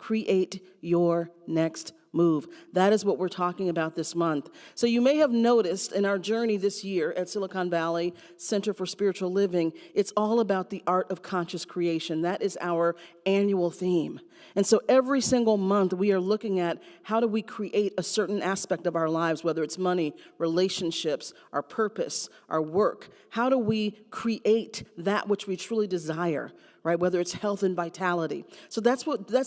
create your next move. That is what we're talking about this month. So you may have noticed in our journey this year at Silicon Valley Center for Spiritual Living, it's all about the art of conscious creation. That is our annual theme. And so every single month we are looking at how do we create a certain aspect of our lives, whether it's money, relationships, our purpose, our work. How do we create that which we truly desire? Right, whether it's health and vitality. So that's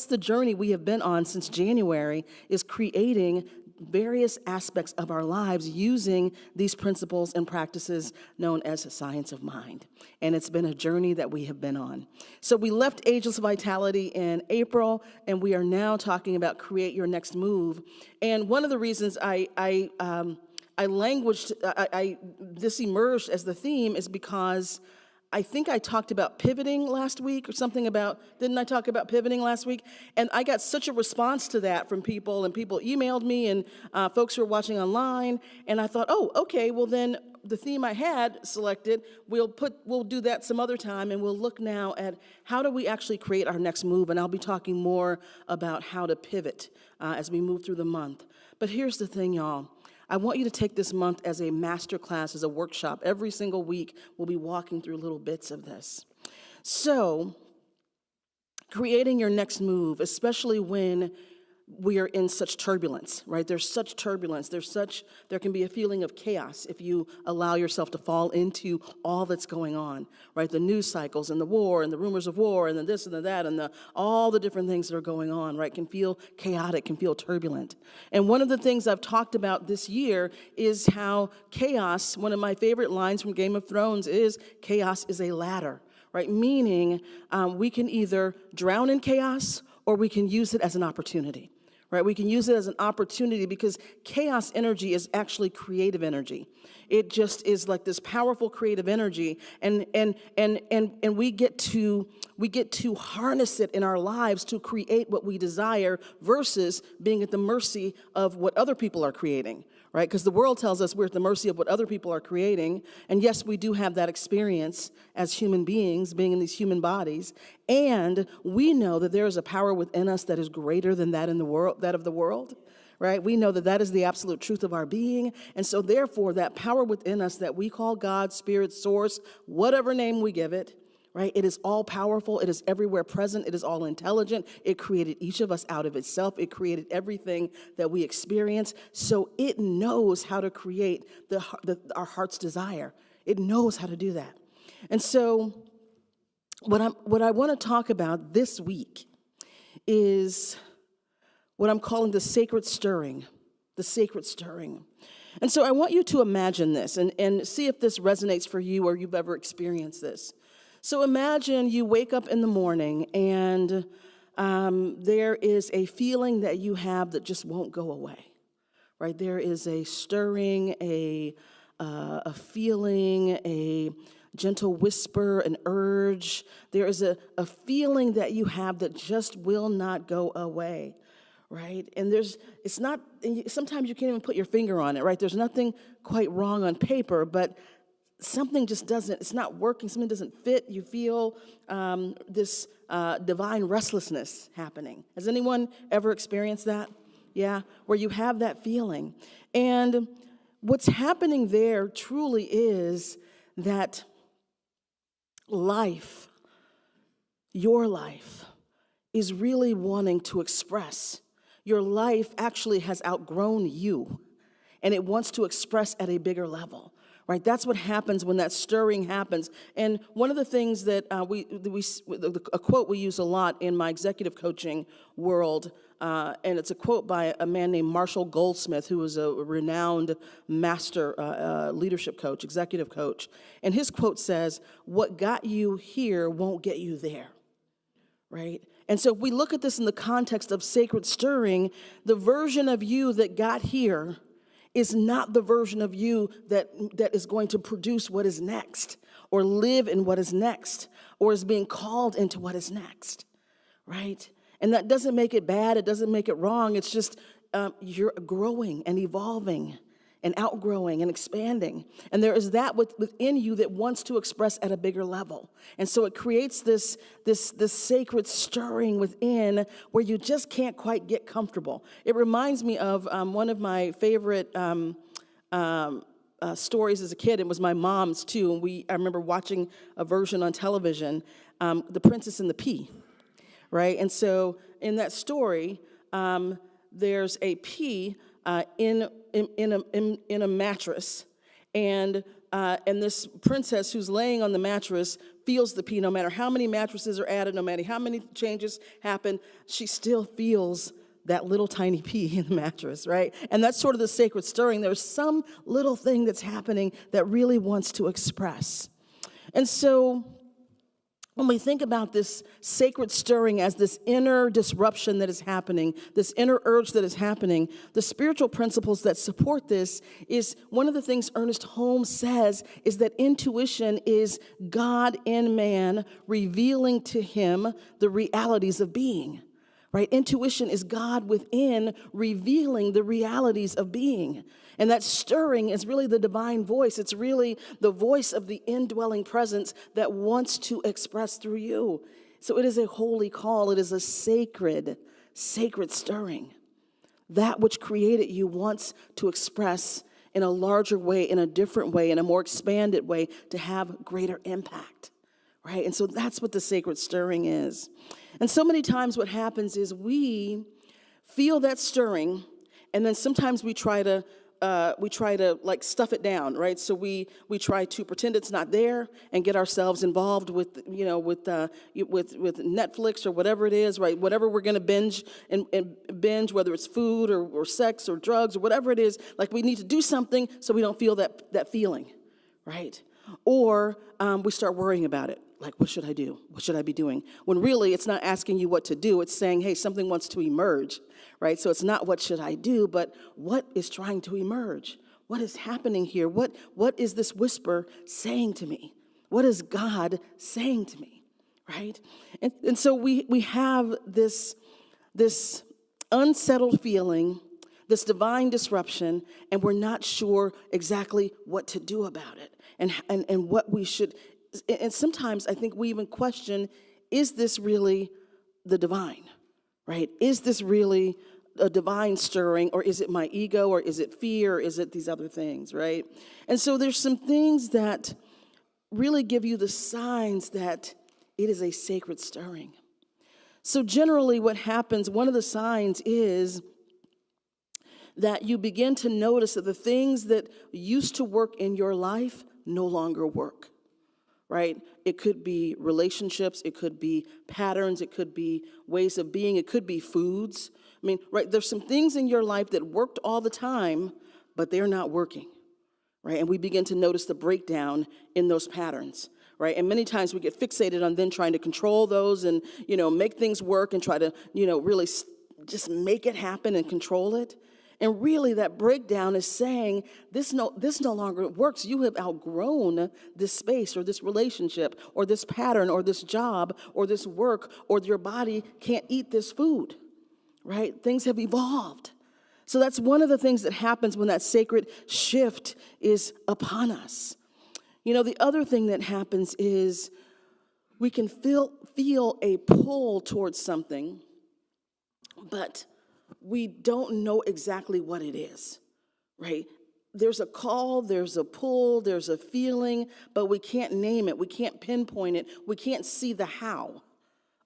the journey we have been on since January, is creating various aspects of our lives using these principles and practices known as science of mind. And it's been a journey that we have been on. So we left Ageless Vitality in April, and we are now talking about create your next move. And one of the reasons this emerged as the theme is because I think I talked about pivoting last week or something about, didn't I talk about pivoting last week? And I got such a response to that from people, and people emailed me, and folks who are watching online, and I thought, oh, okay, well then the theme I had selected, we'll do that some other time, and we'll look now at how do we actually create our next move, and I'll be talking more about how to pivot as we move through the month. But here's the thing, y'all. I want you to take this month as a master class, as a workshop. Every single week, we'll be walking through little bits of this. So, creating your next move, especially when we are in such turbulence, right? There's such turbulence. There can be a feeling of chaos if you allow yourself to fall into all that's going on, right? The news cycles and the war and the rumors of war and the this and the that and all the different things that are going on, right? Can feel chaotic, can feel turbulent. And one of the things I've talked about this year is how chaos, one of my favorite lines from Game of Thrones is, chaos is a ladder, right? Meaning we can either drown in chaos or we can use it as an opportunity. Right, we can use it as an opportunity because chaos energy is actually creative energy. It just is like this powerful creative energy, and we get to harness it in our lives to create what we desire versus being at the mercy of what other people are creating. Right, because the world tells us we're at the mercy of what other people are creating, and yes, we do have that experience as human beings, being in these human bodies, and we know that there is a power within us that is greater than that in the world, that of the world. Right, we know that that is the absolute truth of our being, and so therefore, that power within us that we call God, Spirit, Source, whatever name we give it. Right? It is all powerful. It is everywhere present. It is all intelligent. It created each of us out of itself. It created everything that we experience. So it knows how to create our heart's desire. It knows how to do that. And so what I want to talk about this week is what I'm calling the sacred stirring. The sacred stirring. And so I want you to imagine this and see if this resonates for you or you've ever experienced this. So imagine you wake up in the morning and there is a feeling that you have that just won't go away, right? There is a stirring, a feeling, a gentle whisper, an urge. There is a feeling that you have that just will not go away, right? And sometimes you can't even put your finger on it, right? There's nothing quite wrong on paper, but something just it's not working, something doesn't fit. You feel this divine restlessness happening. Has anyone ever experienced that? Yeah, where you have that feeling. And what's happening there truly is that life, your life, is really wanting to express. Your life actually has outgrown you, and it wants to express at a bigger level. Right, that's what happens when that stirring happens. And one of the things that a quote we use a lot in my executive coaching world, and it's a quote by a man named Marshall Goldsmith, who is a renowned master leadership coach, executive coach. And his quote says, "What got you here won't get you there." Right? And so if we look at this in the context of sacred stirring, the version of you that got here is not the version of you that is going to produce what is next or live in what is next or is being called into what is next, right? And that doesn't make it bad. It doesn't make it wrong. It's just you're growing and evolving and outgrowing and expanding. And there is that within you that wants to express at a bigger level. And so it creates this sacred stirring within where you just can't quite get comfortable. It reminds me of one of my favorite stories as a kid. It was my mom's too. And I remember watching a version on television, The Princess and the Pea, right? And so in that story, there's a pea in a mattress, and this princess who's laying on the mattress feels the pea. No matter how many mattresses are added, no matter how many changes happen, she still feels that little tiny pea in the mattress, right? And that's sort of the sacred stirring. There's some little thing that's happening that really wants to express. And so when we think about this sacred stirring as this inner disruption that is happening, this inner urge that is happening, the spiritual principles that support this is one of the things Ernest Holmes says is that intuition is God in man revealing to him the realities of being. Right? Intuition is God within revealing the realities of being. And that stirring is really the divine voice. It's really the voice of the indwelling presence that wants to express through you. So it is a holy call. It is a sacred stirring. That which created you wants to express in a larger way, in a different way, in a more expanded way to have greater impact. Right? And so that's what the sacred stirring is. And so many times what happens is we feel that stirring, and then sometimes we try to like stuff it down, right? So we try to pretend it's not there and get ourselves involved with Netflix or whatever it is, right? Whatever we're going to binge, whether it's food or sex or drugs or whatever it is, like we need to do something so we don't feel that feeling, right? Or we start worrying about it. Like, what should I do? What should I be doing? When really it's not asking you what to do. It's saying, hey, something wants to emerge, right? So it's not what should I do, but what is trying to emerge? What is happening here? What is this whisper saying to me? What is God saying to me, right? And so we have this unsettled feeling, this divine disruption, and we're not sure exactly what to do about it and what we should. And sometimes I think we even question, is this really the divine, right? Is this really a divine stirring, or is it my ego, or is it fear, or is it these other things, right? And so there's some things that really give you the signs that it is a sacred stirring. So generally what happens, one of the signs is that you begin to notice that the things that used to work in your life no longer work. Right? It could be relationships, it could be patterns, it could be ways of being, it could be foods. I mean, right, there's some things in your life that worked all the time, but they're not working, right? And we begin to notice the breakdown in those patterns, right? And many times we get fixated on then trying to control those and, make things work and try to, really just make it happen and control it. And really that breakdown is saying this no longer works. You have outgrown this space or this relationship or this pattern or this job or this work, or your body can't eat this food, right? Things have evolved. So that's one of the things that happens when that sacred shift is upon us. The other thing that happens is we can feel a pull towards something, but we don't know exactly what it is, right? There's a call, there's a pull, there's a feeling, but we can't name it. We can't pinpoint it. We can't see the how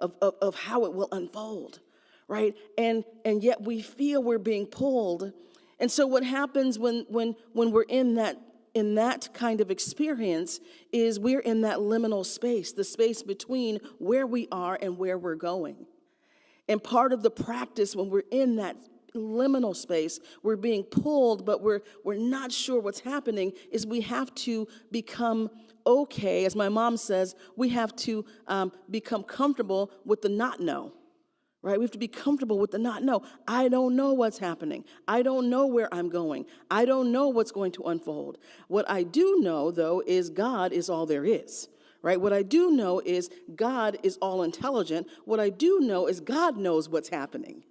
of how it will unfold, right? And yet we feel we're being pulled. And so what happens when we're in that kind of experience is we're in that liminal space, the space between where we are and where we're going. And part of the practice when we're in that liminal space, we're being pulled, but we're not sure what's happening, is we have to become okay. As my mom says, we have to become comfortable with the not know, right? We have to be comfortable with the not know. I don't know what's happening. I don't know where I'm going. I don't know what's going to unfold. What I do know, though, is God is all there is. Right? What I do know is God is all intelligent. What I do know is God knows what's happening,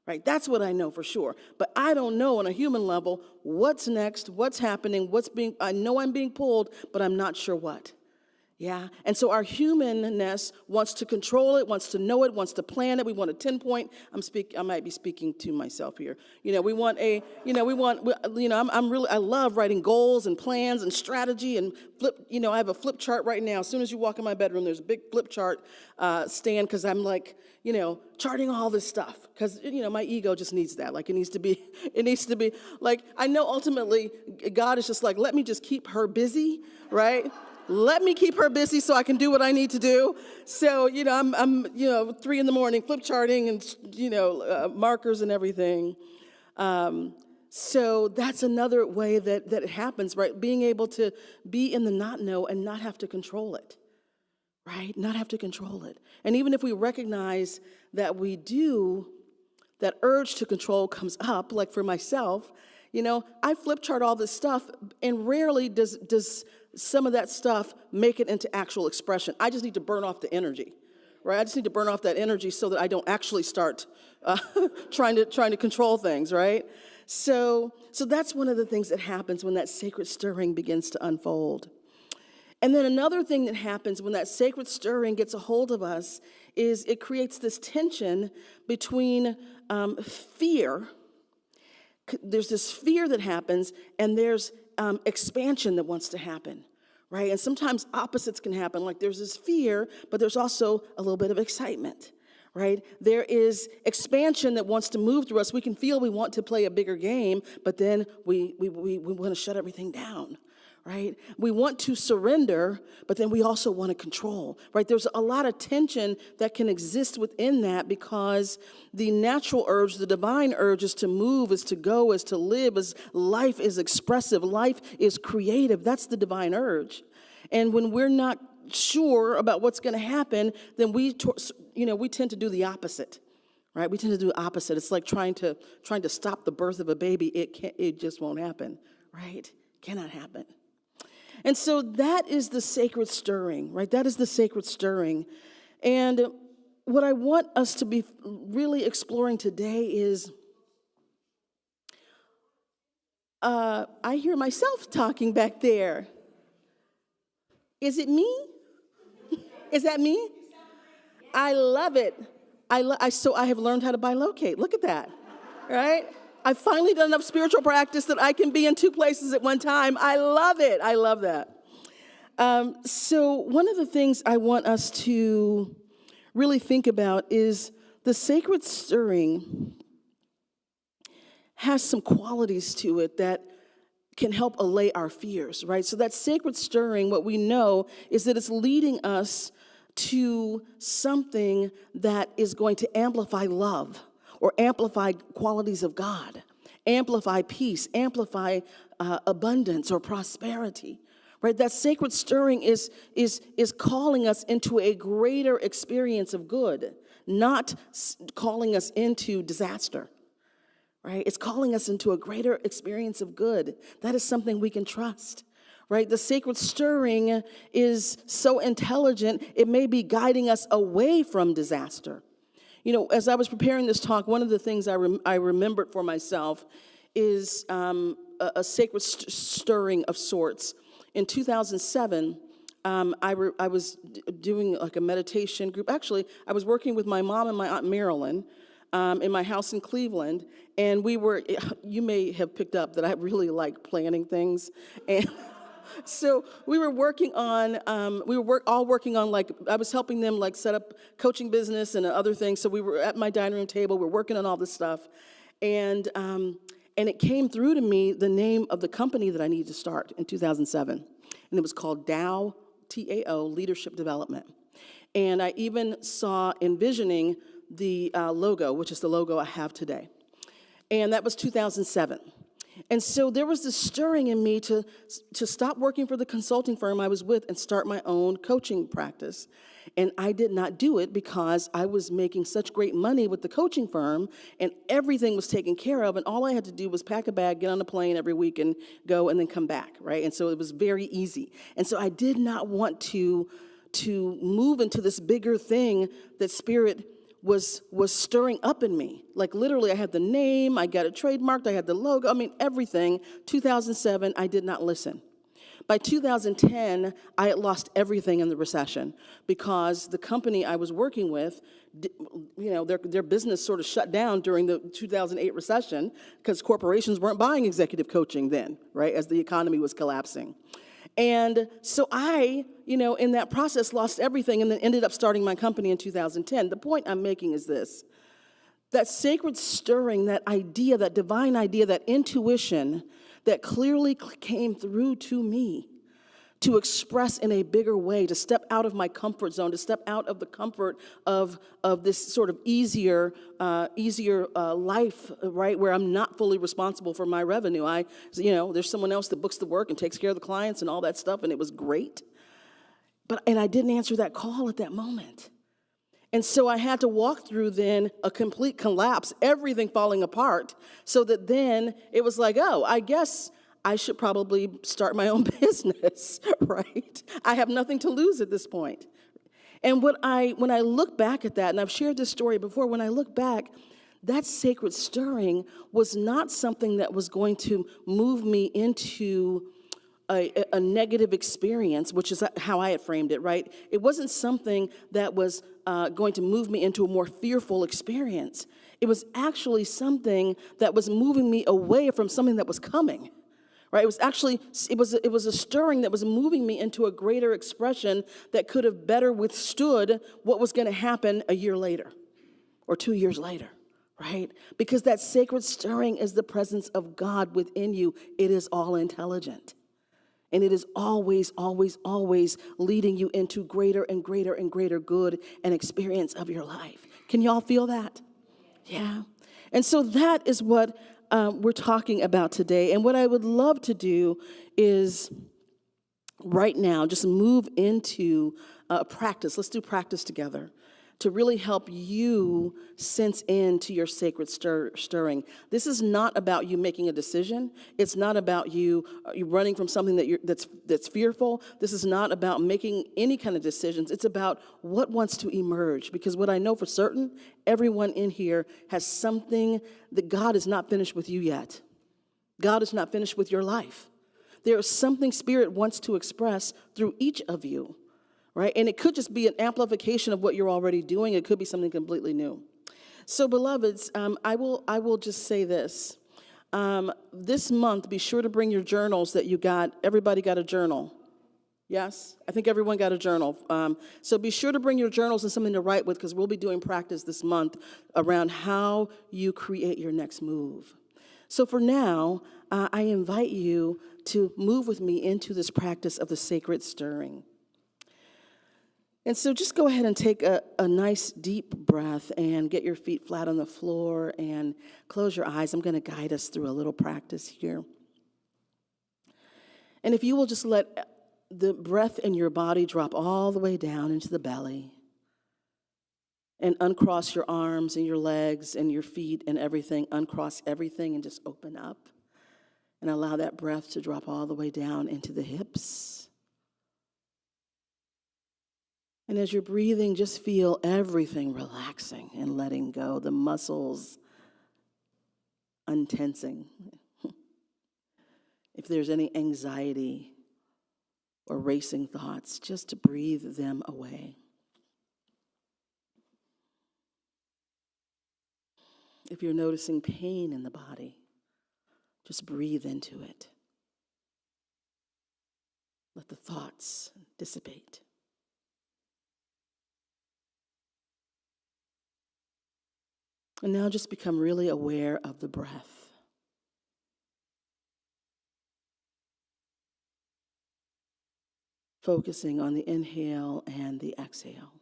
right? That's what I know for sure. But I don't know on a human level what's next, what's happening, I know I'm being pulled, but I'm not sure what. Yeah, and so our humanness wants to control it, wants to know it, wants to plan it. We want a 10-point. I might be speaking to myself here. We want I love writing goals and plans and strategy and flip. I have a flip chart right now. As soon as you walk in my bedroom, there's a big flip chart stand because I'm like, charting all this stuff because my ego just needs that. Like it needs to be like I know ultimately God is just like, let me just keep her busy, right? Let me keep her busy so I can do what I need to do. So, I'm 3 a.m, flip charting and, markers and everything. So that's another way that it happens, right? Being able to be in the not know and not have to control it, right? Not have to control it. And even if we recognize that we do, that urge to control comes up, like for myself, I flip chart all this stuff and rarely does some of that stuff make it into actual expression. I just need to burn off the energy, right? I just need to burn off that energy so that I don't actually start trying to control things, right? So that's one of the things that happens when that sacred stirring begins to unfold. And then another thing that happens when that sacred stirring gets a hold of us is it creates this tension between fear. There's this fear that happens, and there's expansion that wants to happen, right? And sometimes opposites can happen. Like there's this fear, but there's also a little bit of excitement, right? There is expansion that wants to move through us. We can feel we want to play a bigger game, but then we want to shut everything down, right? We want to surrender, but then we also want to control, right? There's a lot of tension that can exist within that because the natural urge, the divine urge is to move, is to go, is to live, is life is expressive, life is creative. That's the divine urge. And when we're not sure about what's going to happen, then we tend to do the opposite. Right? We tend to do the opposite. It's like trying to stop the birth of a baby. It just won't happen, right? Cannot happen. And so that is the sacred stirring, right? That is the sacred stirring. And what I want us to be really exploring today is, I hear myself talking back there. Is it me? Is that me? I love it. So I have learned how to bilocate. Look at that, right? I've finally done enough spiritual practice that I can be in 2 places at one time. I love it. I love that. So one of the things I want us to really think about is the sacred stirring has some qualities to it that can help allay our fears, right? So that sacred stirring, what we know is that it's leading us to something that is going to amplify love or amplify qualities of God, amplify peace, amplify abundance or prosperity, right? That sacred stirring is calling us into a greater experience of good, not calling us into disaster, right? It's calling us into a greater experience of good. That is something we can trust. Right? The sacred stirring is so intelligent, it may be guiding us away from disaster. As I was preparing this talk, one of the things I remembered for myself is a sacred stirring of sorts. In 2007, I was doing like a meditation group. Actually, I was working with my mom and my Aunt Marilyn in my house in Cleveland, and you may have picked up that I really like planning things, and so we were working on, all working on, like, I was helping them, like, set up coaching business and other things. So we were at my dining room table, we're working on all this stuff. And it came through to me the name of the company that I needed to start in 2007. And it was called Tao, T-A-O, Leadership Development. And I even saw envisioning the logo, which is the logo I have today. And that was 2007. And so there was this stirring in me to stop working for the consulting firm I was with and start my own coaching practice. And I did not do it because I was making such great money with the coaching firm and everything was taken care of. And all I had to do was pack a bag, get on a plane every week and go and then come back, right? And so it was very easy. And so I did not want to move into this bigger thing that Spirit was stirring up in me. Like literally, I had the name, I got it trademarked, I had the logo, I mean, everything. 2007, I did not listen. By 2010, I had lost everything in the recession because the company I was working with, their business sort of shut down during the 2008 recession because corporations weren't buying executive coaching then, right, as the economy was collapsing. And so I, in that process, lost everything and then ended up starting my company in 2010. The point I'm making is this: that sacred stirring, that idea, that divine idea, that intuition that clearly came through to me to express in a bigger way, to step out of my comfort zone, to step out of the comfort of this sort of easier life, right, where I'm not fully responsible for my revenue. There's someone else that books the work and takes care of the clients and all that stuff, and it was great. And I didn't answer that call at that moment. And so I had to walk through then a complete collapse, everything falling apart, so that then it was like, oh, I guess I should probably start my own business, right? I have nothing to lose at this point. And when I look back at that, and I've shared this story before, when I look back, that sacred stirring was not something that was going to move me into a negative experience, which is how I had framed it, right? It wasn't something that was going to move me into a more fearful experience. It was actually something that was moving me away from something that was coming, right? It was a stirring that was moving me into a greater expression that could have better withstood what was going to happen a year later or 2 years later, right? Because that sacred stirring is the presence of God within you. It is all intelligent. And it is always, always, always leading you into greater and greater and greater good and experience of your life. Can y'all feel that? Yeah. And so that is what we're talking about today. And what I would love to do is right now just move into practice. Let's do practice together to really help you sense into your sacred stirring. This is not about you making a decision. It's not about you running from something that's fearful. This is not about making any kind of decisions. It's about what wants to emerge. Because what I know for certain, everyone in here has something that God is not finished with you yet. God is not finished with your life. There is something Spirit wants to express through each of you. Right? And it could just be an amplification of what you're already doing. It could be something completely new. So, beloveds, I will just say this. This month, be sure to bring your journals that you got. Everybody got a journal. Yes? I think everyone got a journal. So be sure to bring your journals and something to write with, because we'll be doing practice this month around how you create your next move. So for now, I invite you to move with me into this practice of the sacred stirring. And so just go ahead and take a nice deep breath and get your feet flat on the floor and close your eyes. I'm going to guide us through a little practice here. And if you will just let the breath in your body drop all the way down into the belly and uncross your arms and your legs and your feet and everything, uncross everything and just open up and allow that breath to drop all the way down into the hips. And as you're breathing, just feel everything relaxing and letting go, the muscles untensing. If there's any anxiety or racing thoughts, just to breathe them away. If you're noticing pain in the body, just breathe into it. Let the thoughts dissipate. And now just become really aware of the breath. Focusing on the inhale and the exhale.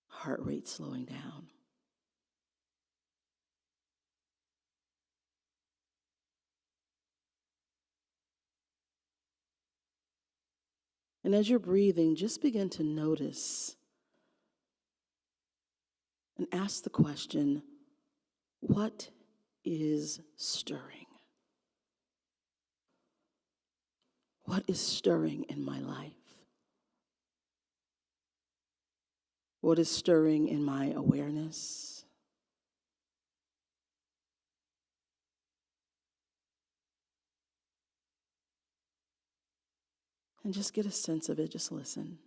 Heart rate slowing down. And as you're breathing, just begin to notice and ask the question, what is stirring? What is stirring in my life? What is stirring in my awareness? And just get a sense of it, just listen.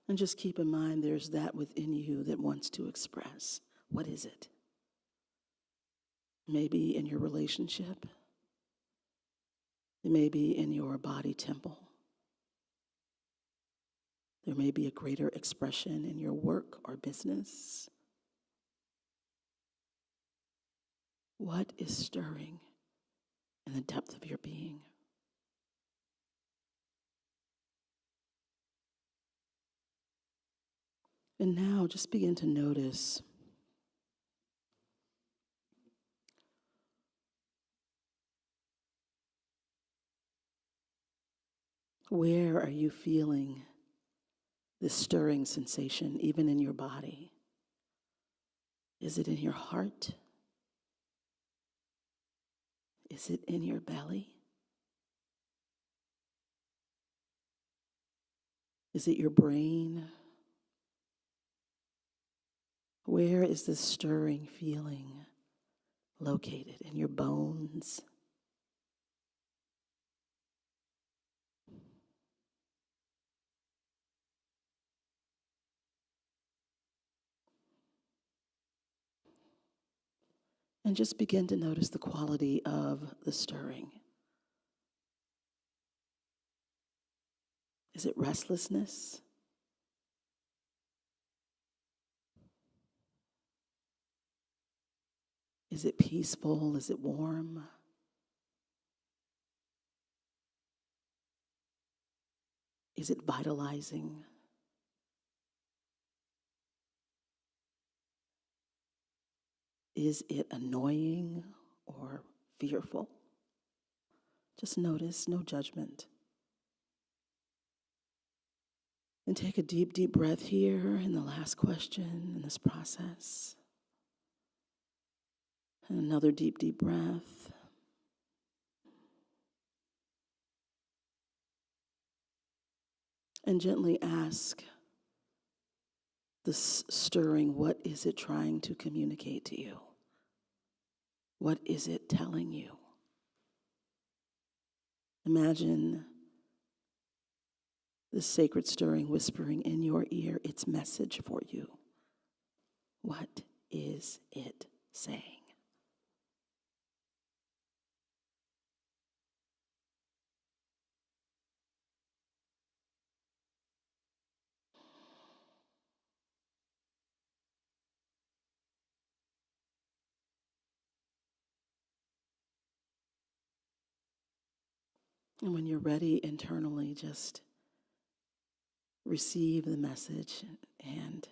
And just keep in mind there's that within you that wants to express. What is it? Maybe in your relationship. It may be in your body temple. There may be a greater expression in your work or business. What is stirring in the depth of your being? And now just begin to notice where are you feeling this stirring sensation, even in your body? Is it in your heart? Is it in your belly? Is it your brain? Where is this stirring feeling located? In your bones? And just begin to notice the quality of the stirring. Is it restlessness? Is it peaceful? Is it warm? Is it vitalizing? Is it annoying or fearful? Just notice, no judgment. And take a deep, deep breath here in the last question in this process. And another deep, deep breath. And gently ask this stirring, what is it trying to communicate to you? What is it telling you? Imagine this sacred stirring whispering in your ear its message for you. What is it saying? And when you're ready internally, just receive the message and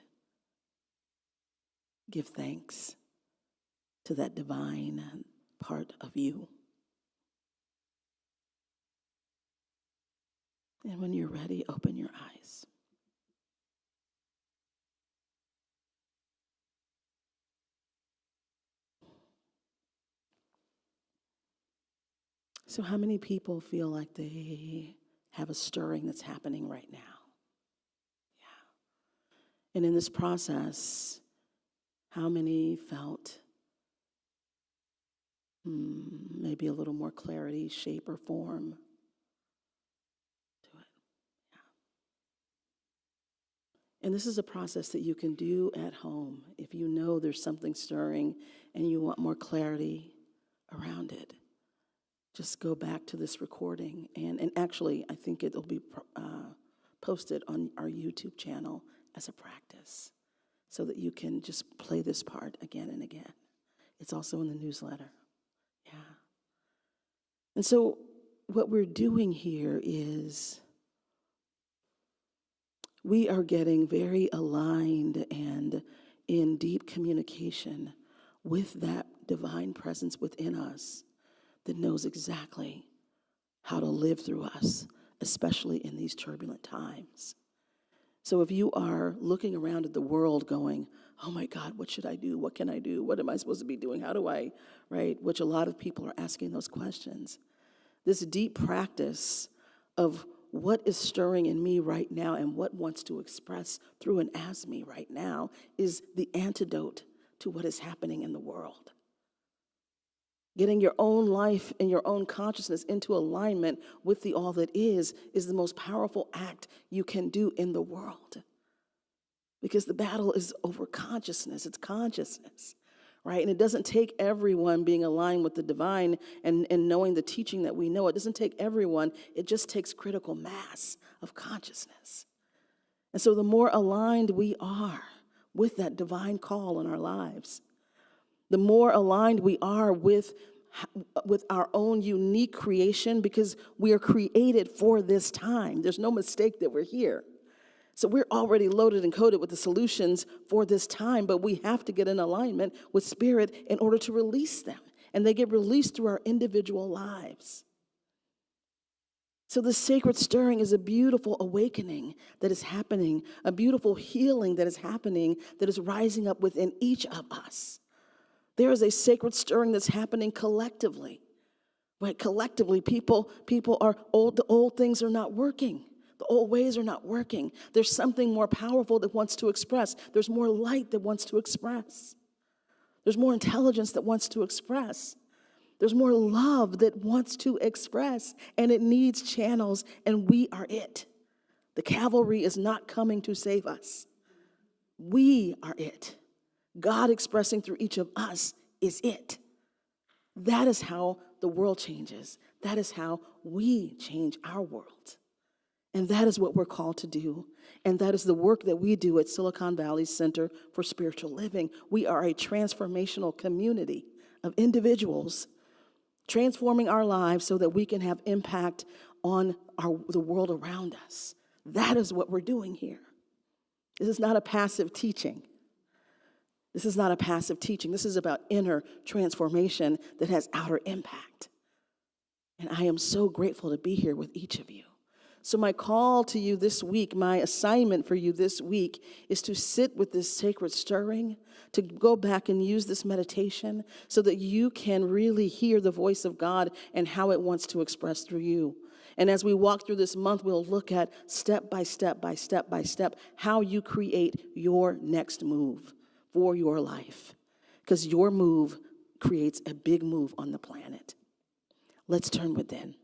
give thanks to that divine part of you. And when you're ready, open your eyes. So how many people feel like they have a stirring that's happening right now? Yeah. And in this process, how many felt maybe a little more clarity, shape, or form to it? Yeah. And this is a process that you can do at home if you know there's something stirring and you want more clarity around it. Just go back to this recording. And actually, I think it'll be posted on our YouTube channel as a practice so that you can just play this part again and again. It's also in the newsletter. Yeah. And so what we're doing here is we are getting very aligned and in deep communication with that divine presence within us that knows exactly how to live through us, especially in these turbulent times. So if you are looking around at the world going, oh my God, what should I do? What can I do? What am I supposed to be doing? How do I, right? Which a lot of people are asking those questions. This deep practice of what is stirring in me right now and what wants to express through and as me right now is the antidote to what is happening in the world. Getting your own life and your own consciousness into alignment with the all that is the most powerful act you can do in the world. Because the battle is over consciousness, it's consciousness, right? And it doesn't take everyone being aligned with the divine and knowing the teaching that we know. It doesn't take everyone, it just takes critical mass of consciousness. And so the more aligned we are with that divine call in our lives, the more aligned we are with our own unique creation, because we are created for this time. There's no mistake that we're here. So we're already loaded and coded with the solutions for this time, but we have to get in alignment with Spirit in order to release them. And they get released through our individual lives. So the sacred stirring is a beautiful awakening that is happening, a beautiful healing that is happening, that is rising up within each of us. There is a sacred stirring that's happening collectively. Right? Collectively, people are old, the old things are not working. The old ways are not working. There's something more powerful that wants to express. There's more light that wants to express. There's more intelligence that wants to express. There's more love that wants to express, and it needs channels, and we are it. The cavalry is not coming to save us. We are it. God expressing through each of us is it. That is how the world changes. That is how we change our world. And that is what we're called to do. And that is the work that we do at Silicon Valley Center for Spiritual Living. We are a transformational community of individuals transforming our lives so that we can have impact on the world around us. That is what we're doing here. This is not a passive teaching. This is not a passive teaching. This is about inner transformation that has outer impact. And I am so grateful to be here with each of you. So my call to you this week, my assignment for you this week, is to sit with this sacred stirring, to go back and use this meditation so that you can really hear the voice of God and how it wants to express through you. And as we walk through this month, we'll look at step by step by step by step how you create your next move for your life. Because your move creates a big move on the planet. Let's turn within.